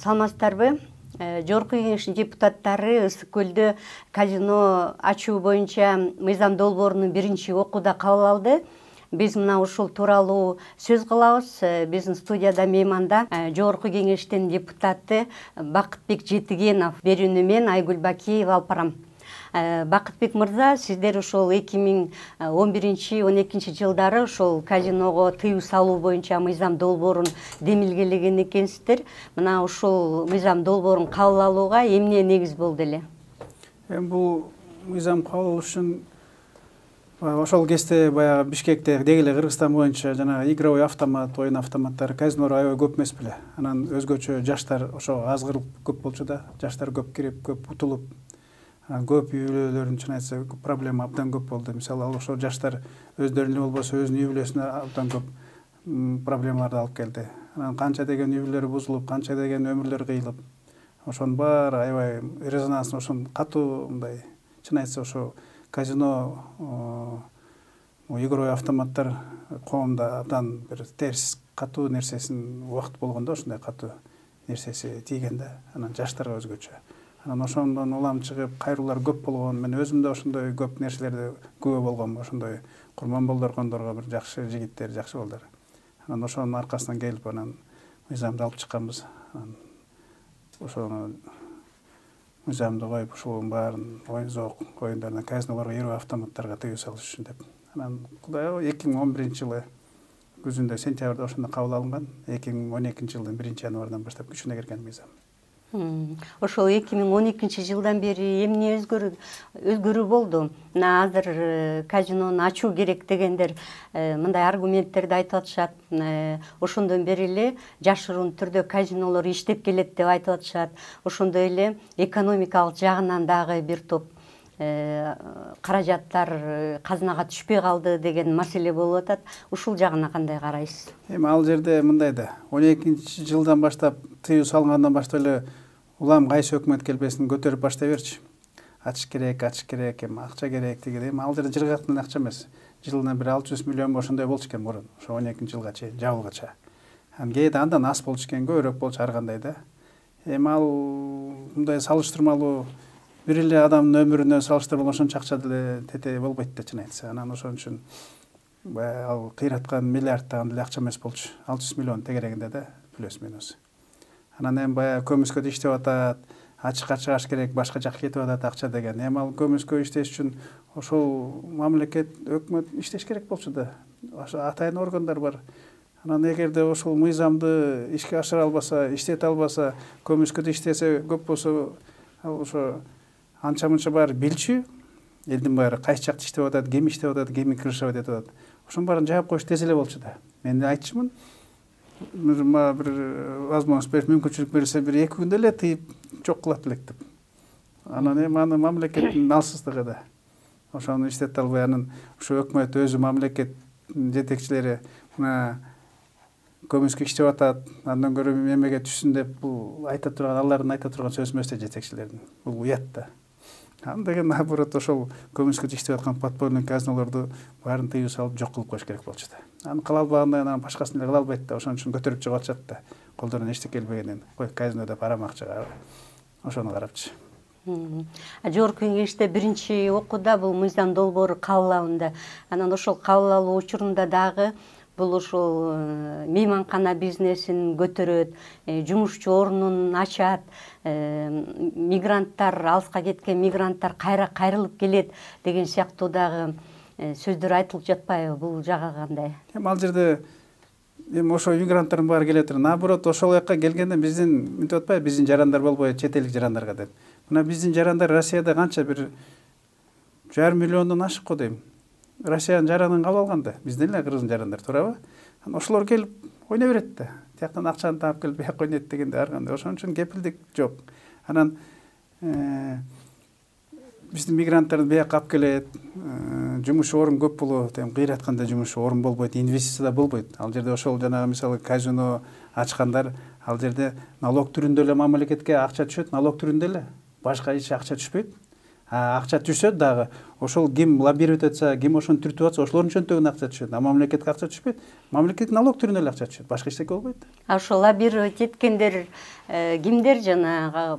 Саламатсыздарбы? Жогорку Кеңештин депутаттары Ысык көлдө казино ачуу боюнча мыйзам долбоорун биринчи окууда кабыл алды. Биз мына ушул тууралуу сөз кылабыз. Биздин студияда мейманда Жогорку Кеңештин депутаты Бакытбек Жетигенов берүүнү менен Айгүл Бакиева алып барам. Бакытбек мырза, сиздер ошол 2011-12 жылдары ошол казиного тыюу салуу боюнча мыйзам долбоорун демилгелеген экенсиздер. Мына ошол мыйзам долбоорун кабыл алууга эмне негиз болду эле? Бул мыйзам кабыл алуу үчүн ошол кезде баягы Бишкекте деги эле Кыргызстан боюнча жанагы игровой автомат, оюн автоматтары, казинолор аябай көп эмес беле. Анан өзгөчө жаштар ошо азгырып көп болчу да, жаштар көп кирип, көп утулуп, көп үй бүлөлөрүн чын айтса проблема абдан көп болду. Мисалы ал ошо жаштар өздөрүнө болбосо өзүнүн үй бүлөсүнө абдан көп проблемаларды алып келди. Анан канча деген үй бүлөлөр бузулуп, канча деген өмүрлөр кыйылып, ошонун баары аябай резонанс, ошон катуу мындай чын айтса ошо казино, игровой автоматтар коомдо абдан бир терс катуу нерсесин убакыт болгондо ушундай катуу нерсеси тийген да. Анан жаштарга өзгөчө. Анан ошондон улам чыгып, кайруулар көп болгон. Мен өзүм да ошондой көп нерселерди күбө болгом. Ошондой Курманболдор кондорго бир жакшы жигиттер, жакшы балдар. Анан ошонун аркасынан келип анан мыйзамды алып чыкканбыз. Анан ошону мыйзамды коюп, ушунун баарын оюн-зоок оюндарына, казинолорго, игровой автоматтарга тыюу салыш үчүн деп. Анан 2011-жылы күзүндө, сентябрда ошондо кабыл алынган. 2012-жылдын 1-январынан баштап күчүнө кирген мыйзам. Ошол 2012 жылдан бери эмне өзгөрүү болду? Мына азыр казинону ачуу керек дегендер мындай аргументтерди айтып атышат. Ошондон бери эле жашыруун түрдө казинолор иштеп келет деп айтып атышат. Ошондой эле экономикалык жагынан дагы бир топ каражаттар казынага түшпөй калды деген маселе болуп атат. Ушул жагына кандай карайсыз? Ал жерде мындай да, 12-жылдан баштап тыюу салынгандан баштап эле улам кайсы өкмөт келбесин көтөрүп баштай берчү. Ачыш керек, акча керек деген. Ал жерде жыргаткан акча эмес. Жылына бир 600 миллион ошондой болчу экен мурун. Ошо 12-жылга чейин, жабылгача. Кээде андан аз болчу экен, көбүрөөк болчу ар кандай да. Ал мындай салыштырмалуу бир эле адамдын өмүрүнө салыштырмалуу ошончо акча деле тете болбойт да, чын айтса. Анан ошон үчүн ал кыйраткан миллиардтаган деле акча эмес болчу. 600 миллион тегерегинде да, плюс-минус. Анан эми баягы көмүскөдө иштеп атат, ачыкка чыгаш керек, башка жакка кетип атат акча деген. Ал көмүскө иштеш үчүн ошол мамлекет, өкмөт иштеш керек болчу да. Атайын органдар бар. Анан эгерде ошол мыйзамды ишке ашыра албаса, иштете албаса, көмүскөдө иштесе көп болсо, ошо анча-мынча баары билчү, элдин баары кайсы жакта иштеп атат, ким иштеп атат, ким крышавать этип атат. Ошонун баарын жаап коюш тез эле болчу да. Мен айтчумун, бир возможность берип, мүмкүнчүлүк берсе, бир 2 күндө эле тыйып жок кылат элек деп. Анан аны мамлекеттин алсыздыгы да. Ошону иштете албай, анан ошо өкмөт өзү, мамлекет жетекчилери мына көмүскө иштеп атат, андан көрө эмеге түшсүн деп бул айта турган, алардын айта турган сөзү эмес да жетекчилердин. Бул уят да. Деген наоборот ошол көмүскөдө иштеп аткан подпольный казинолорду баарын тыюу салып жок кылып коюш керек болчу да. Аны кыла албагандай, анан башкасын эле кыла албайт да. Ошон үчүн көтөрүп чыгып атышат да. Колдорунан эчтеке келбегенин, кой казино деп арамакчыга. Ошону карапчы. Жогорку Кеңеште биринчи окууда бул мыйзам долбоору кабыл алынды. Анан ошол кабыл алуу учурунда дагы бул ошол мейманкана бизнесин көтөрөт, жумушчу орнун ачат, мигранттар, алыска кеткен мигранттар кайрылып келет деген сыяктуу дагы сөздөр айтылып жатпайбы? Бул жагы кандай? Ал жерде ошо мигранттардын баары келе турат. Наоборот, ошол жакка келгенде биздин мынтип атпайбы, биздин жарандар болбой, чет элдик жарандарга деп. Мына биздин жарандар Россияда канча, бир 1,5 миллиондон ашык го дейм. Россиянын жаранын кабыл алганда, биздин эле Кыргыздын жарандар, туурабы? Ошолор келип ойной берет да. Тияктан акчаны таап келип бияка ойнойт дегенде ар кандай. Ошон үчүн кепилдик жок. Анан биздин мигранттарды бияка алып келет, жумуш орун көп болот, кыйратканда жумуш орун болбойт, инвестиция да болбойт. Ал жерде ошол жанагы мисалы казино ачкандар, ал жерде налог түрүндө эле мамлекетке акча түшөт, налог түрүндө эле. Башка эч акча түшпөйт. Акча түшсө дагы ошол ким лоббировать этсе, ким ошону түртүп атса, ошолордун чөнтөгүнө акча түшөт. А мамлекетке акча түшпөйт. Мамлекеттик налог түрүнө эле акча түшөт. Башка эчтеке болбойт. Ошол лоббировать эткендер кимдер, жанагы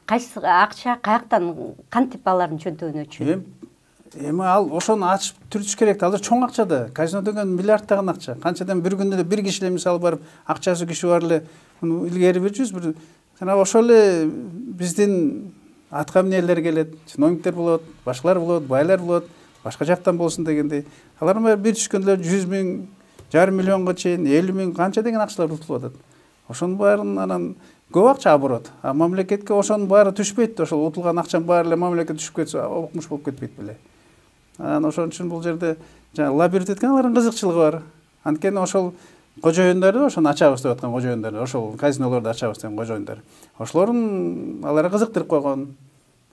кайсы акча каяктан кантип алардын чөнтөгүнө түшөт? Эми ал ошону ачып түртүш керек. Азыр чоң акча да. Казино деген миллиардтаган акча. Канчадан бир күндө бир киши эле мисалы барып, акчасы киши бар эле, илгери бир жүз бир жана ошол эле биздин атка минерлер келет, чиновниктер болот, башкалар болот, байлар болот, башка жактан болсун дегендей. Алардын баары бир түшкөндө 100 000, жарым миллионго чейин, 50 000 канча деген акчалар утулуп атат. Ошонун баарын анан көп акча оборот. А мамлекетке ошонун баары түшпөйт. Ошол утулган акчанын баары эле мамлекетке түшүп кетсе, окмуш болуп кетпейт беле. Анан ошон үчүн бул жерде жана лоббировать эткен алардын кызыкчылыгы бар. Анткени ошол кожоюндар, ошону ачабыз деп аткан кожоюндар, ошол казинолорду ачабыз деген кожоюндар. Ошолорун аларга кызыктырып койгон.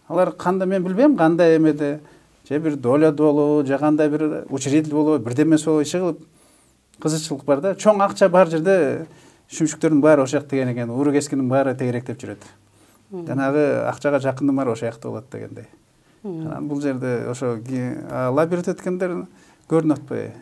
Алар кандай мен билбейм, кандай эмеде, же бир доля болобу, же кандай бир учредитель болобу, бирдемеси болобу, иши кылып кызыкчылык бар да. Чоң акча бар жерде шүмшүктөрдүн баары ошол жакта деген экен, уру кескиндин баары тегеректеп жүрөт. Жанагы акчага жакындын баары ошол жакта болот дегендей. Анан бул жерде ошо лоббировать эткендер көрүнүп атпайбы?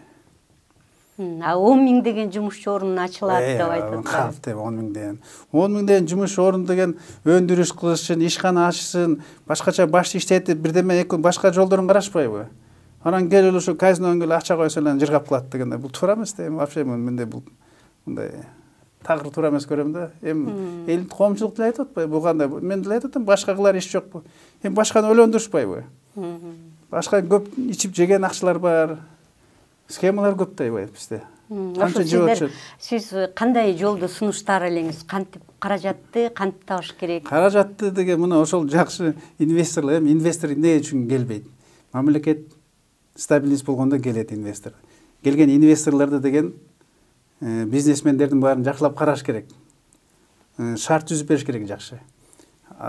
10 000 деген жумуш орун ачылат деп айтып атат. 10 000 деген. 10 000 деген жумуш орун деген өндүрүш кылышсын, ишкана ачышсын, башкача баш иштетип, бирдеме эки башка жолдорун карашпайбы? Анан келип ошо казинонун келип акча койсо эле жыргап калат дегенде, бул туура эмес да. Эми вообще менде бул мындай тагыр туура эмес көрөм да. Эми эл коомчулук деле айтып атпайбы? Бул кандай? Мен деле айтып атам, башка кылар иш жокпу? Эми башканы өлөндүрүшпайбы? Башка көп ичип жеген акчалар бар. Схемалар көп да бизде. Канча жеп сиз кандай жолду сунуштар элеңиз? Кантип каражатты кантип табыш керек? Каражатты деген мына ошол жакшы инвесторлор, эми инвестор эмне үчүн келбейт? Мамлекет стабильность болгондо келет инвестор. Келген инвесторлорду деген бизнесмендердин баарын жакшылап караш керек. Шарт түзүп бериш керек жакшы.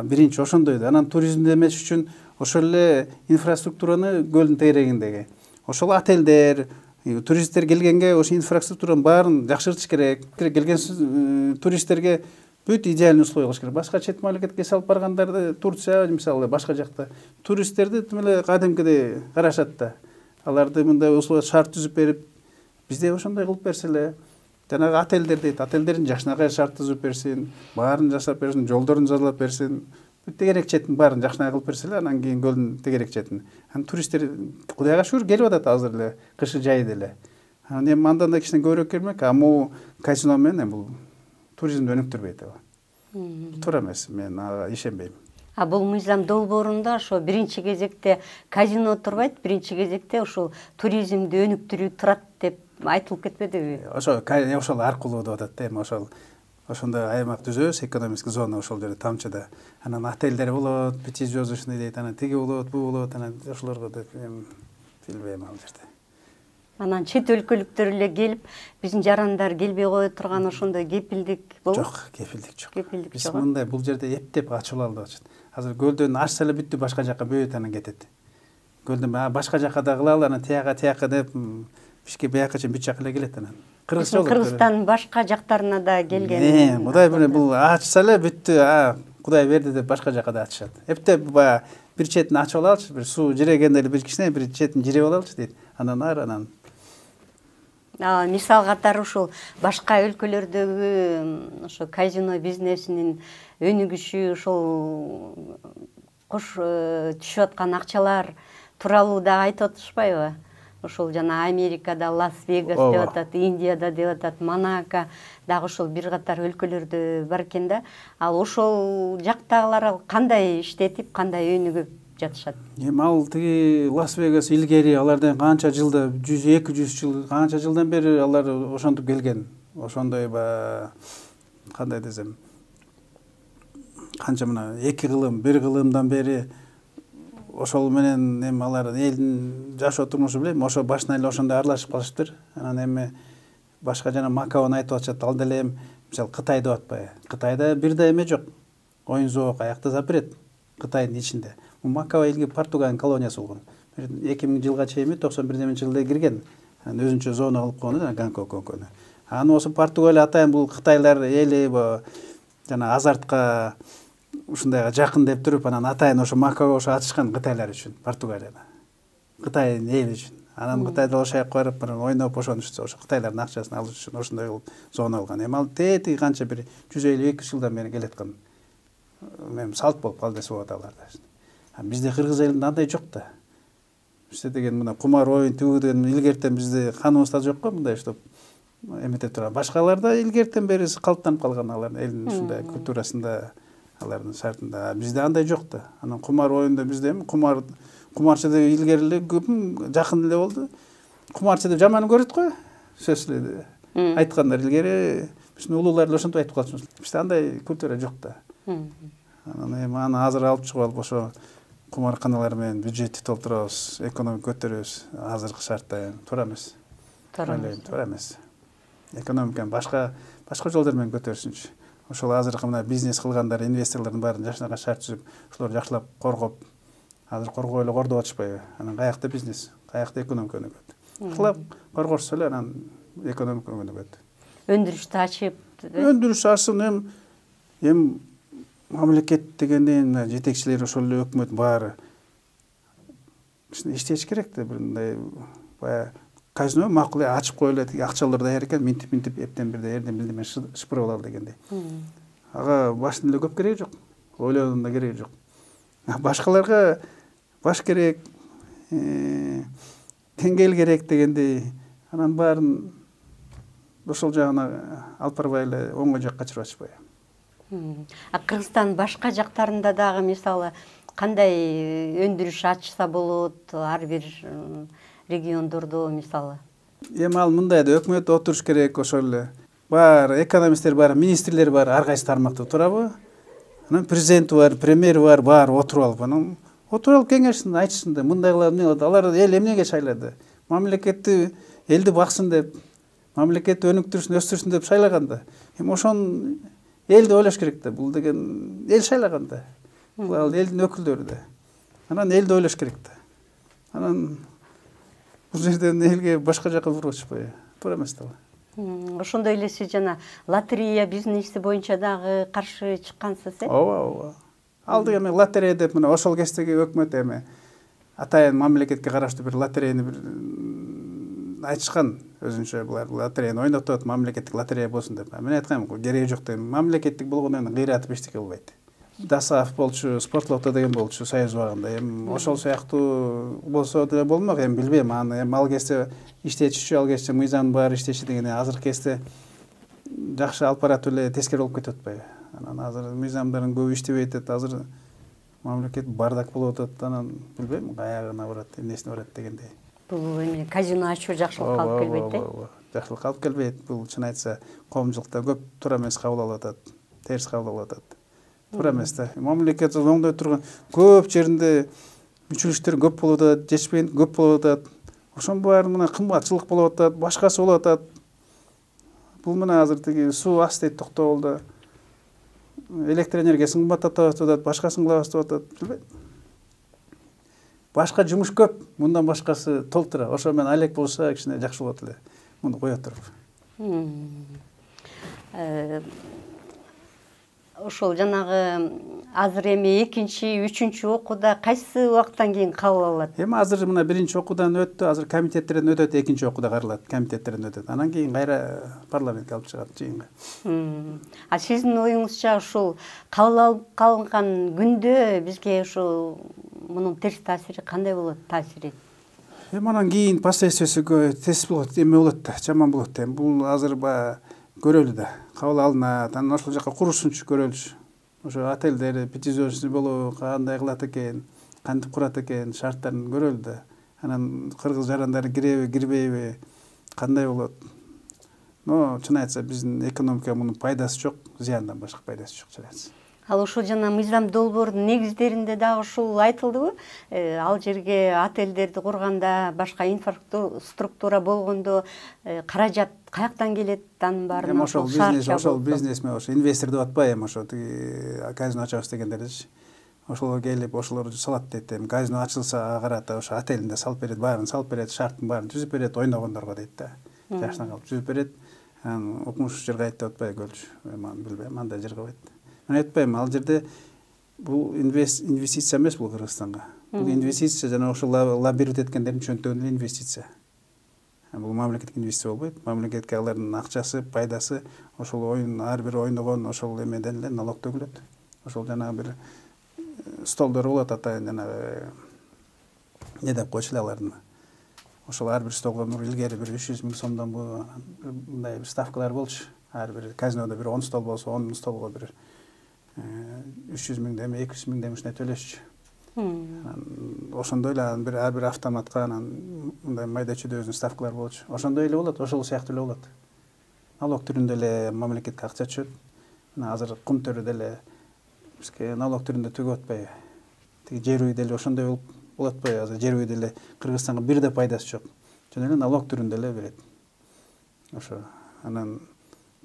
Биринчи ошондой да. Анан туризмди эмес үчүн ошол эле инфраструктураны көлдүн тегерегиндеги. Ошол отелдер, туристтер келгенге ошо инфраструктуранын баарын жакшыртыш керек. Келген туристтерге бүт идеальный условия кылыш керек. Башка чет мамлекетке салып баргандарды, Турция мисалы башка жакта туристтерди тим эле кадимкидей карашат да. Аларды мындай условия шарт түзүп берип, бизде ошондой кылып берсе эле, жанагы отелдер дейт, отелдердин жакшынакай шарт түзүп берсин, баарын жасап берсин, жолдорун жазалап берсин. Тегерек четин баарын жакшынакай кылып берсе эле, анан кийин көлдүн тегерек четин. Анан туристтер Кудайга шүгүр келип атат азыр эле, кышы жай деле. Анан эми андан да кичине көбүрөөк келмек, а могу казино менен бул туризмди өнүктүрбөйт аба. Туура эмес, мен ага ишенбейм. А бул мыйзам долбоорунда ошо биринчи кезекте казино турбайт, биринчи кезекте ошол туризмди өнүктүрүү турат деп айтылып кетпедиби? Ошол аркылуу деп атат да, эми ошондой аймак түзөбүз, экономический зона ошол жерде тамчыда. Анан отелдер болот, пятизвездочный дейт, анан тиги болот, бу болот, анан ошолорго деп билбейм ал жерде. Анан чет өлкөлүктөр эле келип, биздин жарандар келбей кое турган ошондой кепилдик болот? Жок, кепилдик жок. Биз мындай бул жерде эптеп ачып алып атат. Азыр көлдөн ашса эле бүттү, башка жака бөйөт анан кетет. Көлдөн башка жака да кылалы, анан тияка деп бишке бияка чейин бүт жака эле келет анан. Кыргызстандын башка жактарына да келген. Кудай бире бул ачса эле бүттү, Кудай берди деп башка жака да ачышат. Эптеп баягы бир четин ачып алалычы, бир суу жирегенде эле бир кичине бир четин жиреп алалычы дейт. Анан анан мисал катары ушул башка өлкөлөрдөгү ошо казино бизнесинин өнүгүшү, ошол кош түшүп аткан акчалар тууралуу да айтып атышпайбы? Ошол жана Америкада Лас-Вегас деп атат, Индияда деп атат, Монако дагы ошол бир катар өлкөлөрдө бар экен да. Ал ошол жактагылар кандай иштетип, кандай өнүгүп жатышат? Эми ал тиги Лас-Вегас илгери алардан канча жылда, 100-200 жыл, канча жылдан бери алар ошентип келген. Ошондой кандай десем, канча мына 2 кылым, 1 кылымдан бери ошол менен эми алар элдин жашоо турмушу билем, ошо башынан эле ошондой аралашып калышыптыр. Анан эми башка жана Макаону айтып атышат, ал деле эми мисалы Кытай деп атпайбы? Кытайда бир да эме жок. Оюн зоок аякта зап берет Кытайдын ичинде. Макао элге Португалиянын колониясы болгон. 2000 жылга чейинми 91 жылда кирген. Анан өзүнчө зона кылып койгон Гонконг өлкөнү. Анан осы Португалия атайын бул Кытайлар эли жана азартка ушундайга жакын деп туруп анан атайын ошо макаго ошо ачышкан кытайлар үчүн Португалияда. Кытайдын эли үчүн. Анан Кытайда ошо жака барып ойноп ошонушчу ошо кытайлардын акчасын алыш үчүн ошондой кылып зона алган. Эми ал тетиги канча бир 150-200 жылдан бери келаткан салт болуп калды десе болот аларда. Бизде кыргыз элинде андай жок да. Бизде деген мына кумар оюн тигүүдөн илгертен бизде каныбызда жок го мындай уштап эметип турган. Башкаларда илгертен бери калыптанып калган алардын элинин ушундай культурасында, алардын шартында. Бизде андай жок да. Анан кумар оюнда бизде эми кумарчы деп илгери эле көп жакын эле болду. Кумарчы деп жаман көрөт го. Сөз эле айткандар илгери биздин улуулар эле ошентип айтып калчу. Бизде андай культура жок да. Анан эми аны азыр алып чыгып алып ошо кумарканалар менен бюджетти толтурабыз, экономика көтөрөбүз. Азыркы шартта туура эмес. Туура эмес. Экономиканы башка жолдор менен көтөрсүнчү. Ошол азыркы мына бизнес кылгандар, инвесторлордун баарын жакшынакай шарт түзүп, ошолор жакшылап коргоп, азыр коргой эле кордоп атышпайбы? Анан каякта бизнес, каякта экономика өнүгөт. Кылап коргошсо эле анан экономика өнүгөт. Өндүрүштү ачып, өндүрүш ачсын эми мамлекет дегенден жетекчилер ошол эле өкмөт баары иштеш керек да. Бир мындай баягы казино макул ачып коелу, акчалар даяр экен, минтип эптен бирде эрден билдим мен шыпырып алалы дегендей. Ага баштын эле көп кереги жок, ойлоодун да кереги жок. Башкаларга баш керек, деңгээл керек дегендей, анан баарын ошол жагына алып барбай эле оңгой жакка качырып атышпайбы? Кыргызстандын башка жактарында дагы мисалы кандай өндүрүш ачса болот, ар бир региондордо мисалы? Эми ал мындай да, өкмөт отуруш керек ошол эле. Бар экономисттер бар, министрлер бар, ар кайсы тармакта турабы? Анан президенти бар, премьери бар, баары отуруп алып, анан отуруп алып кеңешсин, айтышсын да, мындай кылалы, эмне кылат? Алар эл эмнеге шайлады? Мамлекетти, элди баксын деп, мамлекетти өнүктүрүшүн, өстүрүшүн деп шайлаган да. Эми ошон элди ойлош керек да. Бул деген эл шайлаган да. Бул ал элдин өкүлдөрү да. Анан элди ойлош керек да. Анан бул жерден элге башка жака буруп атышпайбы? Туура эмес да. Ошондой эле сиз жана лотерея бизнеси боюнча дагы каршы чыккансыз, э? Ооба. Ал деген лотерея деп мына ошол кездеги өкмөт эми атайын мамлекетке караштуу бир лотерейни бир айтышкан өзүнчө, булар лотерейни ойнотот, мамлекеттик лотерея болсун деп. Мен айткам, кереги жок дейм. Мамлекеттик болгондон кыйратып эчтеке болбойт. Дасаев болчу, Спортлото деген болчу союз убагында. Эми ошол сыяктуу болсо деле болмок, эми билбейм. Аны эми ал кезде иштечүчү, ал кезде мыйзам баары иштечи деген азыркы кезде жакшы алып баратып эле тескери болуп кетип атпайбы? Анан азыр мыйзамдардын көбү иштебей атат. Азыр мамлекет бардак болуп атат. Анан билбейм, каягына барат, эмнесине барат дегендей. Бул эми казино ачуу жакшылыкка алып келбейт, э? Жакшылыкка алып келбейт. Бул чын айтса коомчулукта көп туура эмес кабыл алып атат, терс кабыл алып атат. Туура эмес да. Мамлекет оңдой турган көп жеринде мүчүлүштөр көп болуп атат, жетишпейт көп болуп атат. Ошонун баары мына кымбатчылык болуп атат, башкасы болуп атат. Бул мына азыр тиги суу астыйт токтогулда. Электр энергиясы кымбаттап атат, башкасын кылабыз деп атат. Билбейм. Башка жумуш көп, мындан башкасы толтура. Ошо менен алек болсо кичине жакшы болот эле. Муну кое туруп. Ошол жанагы азыр эми экинчи, үчүнчү окууда кайсы убакыттан кийин кабыл алынат? Эми азыр мына биринчи окуудан өттү, азыр комитеттерден өтөт, экинчи окууда каралат, комитеттерден өтөт. Анан кийин кайра парламентке алып чыгат жыйынга. А сиздин оюңузча ушул кабыл алып калынган күндө бизге ушул мунун терс таасири кандай болот, таасири? Эми анан кийин последствиясы терс болот, эме болот да, жаман болот. Эми бул азыр баягы көрөлү да, кабыл алынат, анан ошол жака курушунчу көрөлүчү. Ошо отелдер пятизвездочный болобу, кандай кылат экен, кантип курат экен, шарттарын көрөлү да. Анан кыргыз жарандары киреби, кирбейби, кандай болот. Но чын айтса биздин экономикага мунун пайдасы жок, зыяндан башка пайдасы жок, чын айтса. Ал ошол жана мыйзам долбоордун негиздеринде дагы ушул айтылдыбы? Ал жерге отелдерди курганда, башка инфраструктура болгондо каражат каяктан келет, анын баарын ошол бизнесмен, ошо инвестор деп атпайбы, ошо тиги казино ачабыз дегендерчи. Ошолор келип, ошолор салат дейт. Эми казино ачылса, ага карата ошо отелинде салып берет, баарын салып берет, шарттын баарын түзүп берет, ойногондорго дейт да. Жакшынан калып түзүп берет. Анан укмуш жерге айт деп атпайбы, көлчү. Эми аны билбейм, андай жерге койт. Мен айтпайм, ал жерде бул инвестиция эмес, бул Кыргызстанга. Бул инвестиция жана ошол лоббировать эткендердин чөнтөгүнө эле инвестиция. Бул мамлекеттик инвестиция болбойт. Мамлекетке алардын акчасы, пайдасы ошол ар бир ойногон ошол эмеден эле налог төгүлөт. Ошол жанагы бир столдор болот, атайын жанагы не деп койчу эле алардын. Ошол ар бир столго илгери бир 300 000 сомдон мындай бир ставкалар болчу. Ар бир казинода бир 10 стол болсо, 10 столго бир 300 000 дем, 200 000 дем ушундай төлөшчү. Ошондой эле бир ар бир автоматка анан мындай майда чүйдө өзүнүн ставкалар болчу. Ошондой эле болот, ошол сыяктуу эле болот. Налог түрүндө эле мамлекетке акча түшөт. Азыр кум төрүдө эле бизге налог түрүндө төгүп атпайбы? Тиги жер үйдө эле ошондой болот атпайбы? Азыр жер үйдө эле Кыргызстанга бир да пайдасы жок. Жөн эле налог түрүндө эле берет. Ошо анан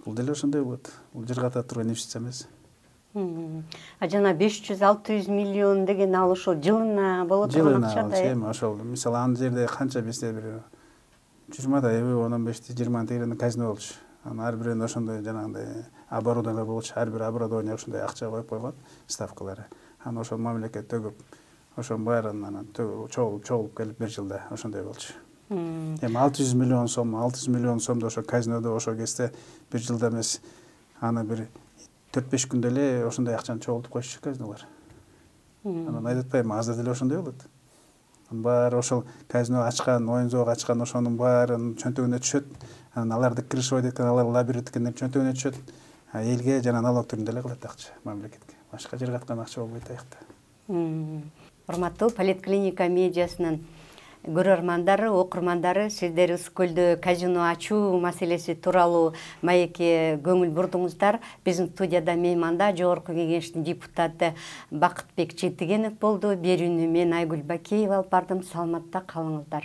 бул деле ошондой болот. Бул жыргата турган инвестиция эмес. Жана 500-600 миллион деген ал ошол жылына болот турган акча да. Жылына ошол. Мисалы ан жерде канча бизде бир 20-дайбы, 15-ти, 20 тегерен казино болчу. Анан ар бирине ошондой жанагындай оборудование болчу. Ар бир оборудование ошондой акча коюп койгон, ставкалары. Анан ошол мамлекет төгүп, ошонун баарын анан чогулуп келип бир жылда ошондой болчу. Эми 600 миллион сомду ошо казинодо ошол кезде бир жылда эмес, аны бир 4-5 күндө эле ошондой акчаны чогултуп койчу казинолор. Анан айтып атпайбы, азыр деле ошондой болот. Баары ошол казино ачкан, оюн зоого ачкан ошонун баарын чөнтөгүнө түшөт. Анан аларды крышевать эткен, алар лоббировать эткендер чөнтөгүнө түшөт. Элге жана налог түрүндө эле кылат акча мамлекетке. Башка жыргаткан акча болбойт аякта. Урматтуу Поликлиника медиасынын көрөрмандары, окурмандары, сиздер Ысык-Көлдө казино ачуу маселеси тууралуу маекке көңүл бурдуңуздар. Биздин студияда мейманда Жогорку Кеңештин депутаты Бакытбек Четигенов болду. Берүүнү мен Айгүл Бакеева алып бардым. Саламатта калыңыздар.